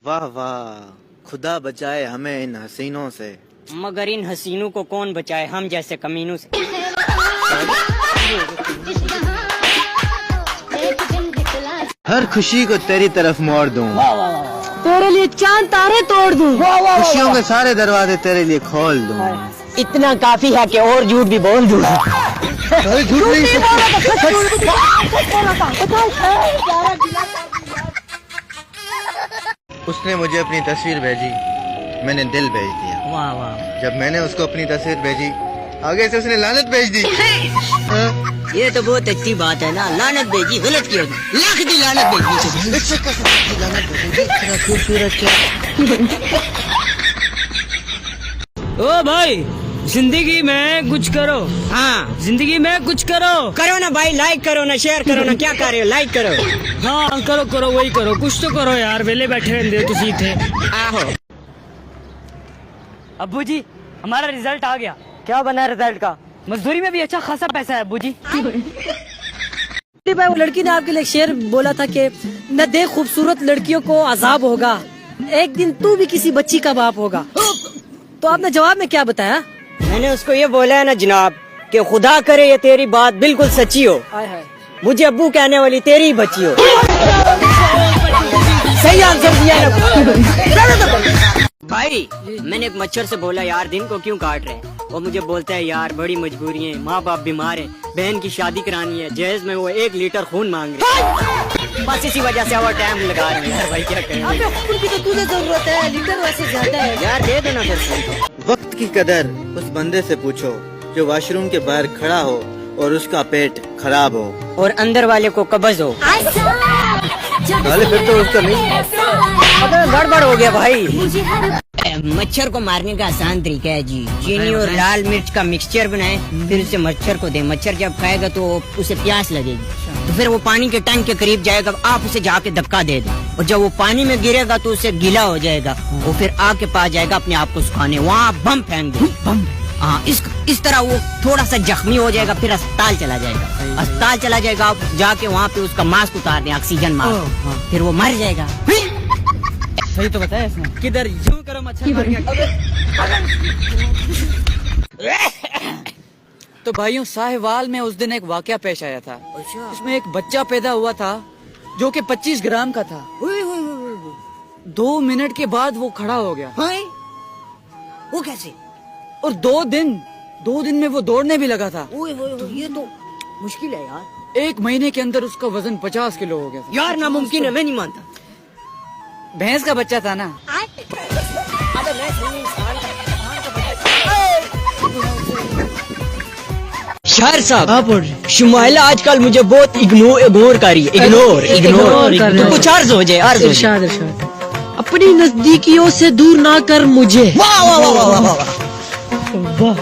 वाह वाह, खुदा बचाए हमें इन हसीनों से। मगर इन हसीनों को कौन बचाए हम जैसे कमीनों से। हर खुशी को तेरी तरफ मोड़ दूं, तेरे लिए चांद तारे तोड़ दूं, खुशियों के सारे दरवाजे तेरे लिए खोल दूं। इतना काफी है कि और झूठ भी बोल दूं। अरे झूठ नहीं, उसने मुझे अपनी तस्वीर भेजी, मैंने दिल भेज दिया। वाह वाह, जब मैंने उसको अपनी तस्वीर भेजी, आगे से उसने लानत भेज दी। हाँ? ये तो बहुत अच्छी बात है ना। लानत भेजी गलत की होगी, लाख दी लानत भेजी। ओ भाई, जिंदगी में कुछ करो। हाँ, जिंदगी में कुछ करो। करो ना भाई, लाइक करो ना, शेयर करो ना। क्या कर रहे हो, लाइक करो। हाँ करो करो, वही करो, कुछ तो करो यार, वेले बैठे रहते हो तुसी थे। आहो अब्बू जी, हमारा रिजल्ट आ गया। क्या बना रिजल्ट का? मजदूरी में भी अच्छा खासा पैसा है अब्बू जी। भाई, वो लड़की ने आपके लिए शेर बोला था कि न दे खूबसूरत लड़कियों को अजाब होगा, एक दिन तू भी किसी बच्ची का बाप होगा। तो आपने जवाब में क्या बताया? मैंने उसको ये बोला है ना जनाब कि खुदा करे ये तेरी बात बिल्कुल सच्ची हो, हाय हाय, मुझे अब्बू कहने वाली तेरी ही बच्ची हो। सही आंसर दिया ना भाई। मैंने एक मच्छर से बोला यार दिन को क्यों काट रहे हैं? वो मुझे बोलता है यार बड़ी मजबूरी है, माँ बाप बीमार है, बहन की शादी करानी है, जहेज में वो 1 लीटर खून मांग रहे हैं। बस इसी वजह से वो टाइम लगा रहे हैं यार। भाई क्या करें? खून की तो तुझे जरूरत है, लीटर वैसे ज्यादा है यार दे दो ना फिर। वक्त की कदर उस बंदे से पूछो जो वॉशरूम के बाहर खड़ा हो और उसका पेट खराब हो और अंदर वाले को कब्ज हो। नाले फिर तो उसका नहीं। गड़बड़ हो गया भाई। मच्छर को मारने का आसान तरीका है जी, चीनी और लाल मिर्च का मिक्सचर बनाए, फिर उसे मच्छर को दे। मच्छर जब खाएगा तो उसे प्यास लगेगी, तो फिर वो पानी के टैंक के करीब जाएगा, आप उसे जाके धक्का दे दो, और जब वो पानी में गिरेगा तो उसे गीला हो जाएगा, वो फिर आग के पास जाएगा अपने आप को सुखाने, वहाँ बम फेंक दो। हाँ, इस तरह वो थोड़ा सा जख्मी हो जाएगा, फिर अस्पताल चला जाएगा। अस्पताल चला जाएगा, आप जाके वहाँ पे उसका मास्क उतार दें, ऑक्सीजन मास्क, फिर वो मर जाएगा। सही तो बताया इसने। किधर यूं करो मच्छर मार के। तो भाइयों, साहिवाल में उस दिन एक वाकया पेश आया था। इसमें एक बच्चा पैदा हुआ था जो कि 25 ग्राम का था। 2 मिनट के बाद वो खड़ा हो गया। वो कैसे? और 2 दिन में वो दौड़ने भी लगा था। ये तो मुश्किल है यार। 1 महीने के अंदर उसका वजन 50 किलो हो गया था। यार नामुमकिन है, मैं नहीं मानता। भैंस का बच्चा था ना। शायर साहब, शुमाइला आजकल मुझे बहुत इग्नोर कर रही है। इग्नोर कुछ अर्ज हो जाए। इरशाद अपनी नजदीकियों से दूर ना कर मुझे। वाह वाह वाह वाह वाह।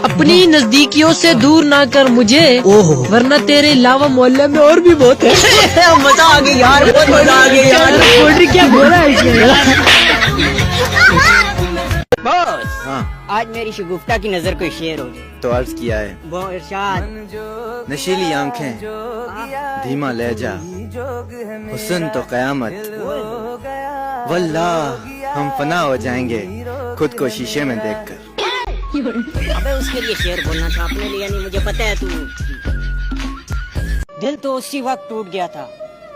अपनी नजदीकियों से दूर ना कर मुझे, वरना तेरे अलावा मोहल्ले में और भी बहुत है। मजा आ गया यार, बहुत मजा आ गया यार। क्या बोला है बॉस, हाँ, आज मेरी शगुफ्ता की नजर को शेर हो गई। तो अर्ज किया है। वो इरशाद, नशीली आंखें, धीमा लहजा, हुस्न तो कयामत, वल्लाह हम फना हो जाएंगे खुद को शीशे में देखकर। अबे उसके लिए शेर बोलना था, अपने लिए नहीं। मुझे पता है तू। दिल तो उसी वक्त टूट गया था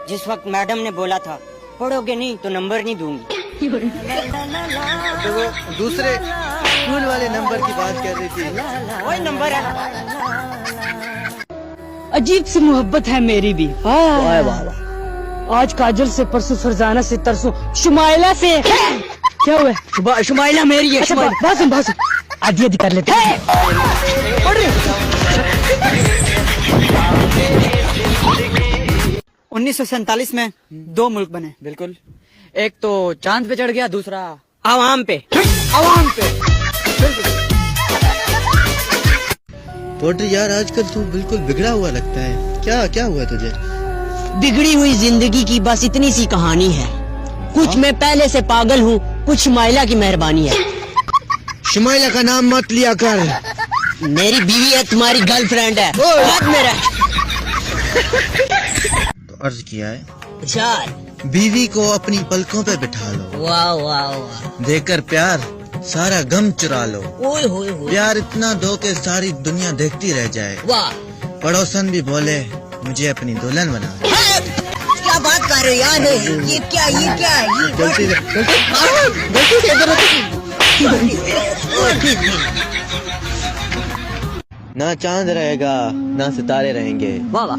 जिस वक्त मैडम ने बोला था पढ़ोगे नहीं तो नंबर नहीं दूंगी। तो वो दूसरे स्कूल वाले नंबर की बात कर रही थी। वही नंबर है। अजीब सी मोहब्बत है मेरी भी। आज काजल से, परसों फरजाना से, तरसों शुमाइला से। क्या हुआ? शुमाइला मेरी है। अच्छा, बात सुन, आधी कर लेते हैं। 1947 में 2 मुल्क बने। बिल्कुल, एक तो चांद पे चढ़ गया, दूसरा आवाम पे। पोटर यार, आजकल तू बिल्कुल बिगड़ा हुआ लगता है। क्या हुआ तुझे? बिगड़ी हुई जिंदगी की बस इतनी सी कहानी है। कुछ मैं पहले से पागल हूँ, कुछ शुमाइला की मेहरबानी है। शुमाइला का नाम मत लिया कर। मेरी बीवी है, तुम्हारी गर्लफ्रेंड है। हाथ मेरा। तो अर्ज किया है। इरशाद, बीवी को अपनी पलकों पे बिठा लो, वाह वाह वाह, देकर प्यार सारा गम चुरा लो। ओए होए होए, प्यार इतना दो के सारी दुनिया देखती रह जाए। वाह, पड़ोसन भी बोले मुझे अपनी दुल्हन बना दो। क्या बात कर रहे हो यार, ये क्या गलती से ना चांद रहेगा ना सितारे रहेंगे, वाह वाह।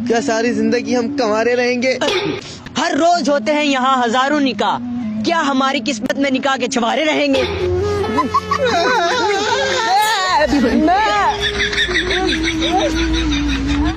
क्या सारी जिंदगी हम कमारे रहेंगे? हर रोज होते हैं यहाँ हजारों निकाह, क्या हमारी किस्मत में निकाह के छवारे रहेंगे?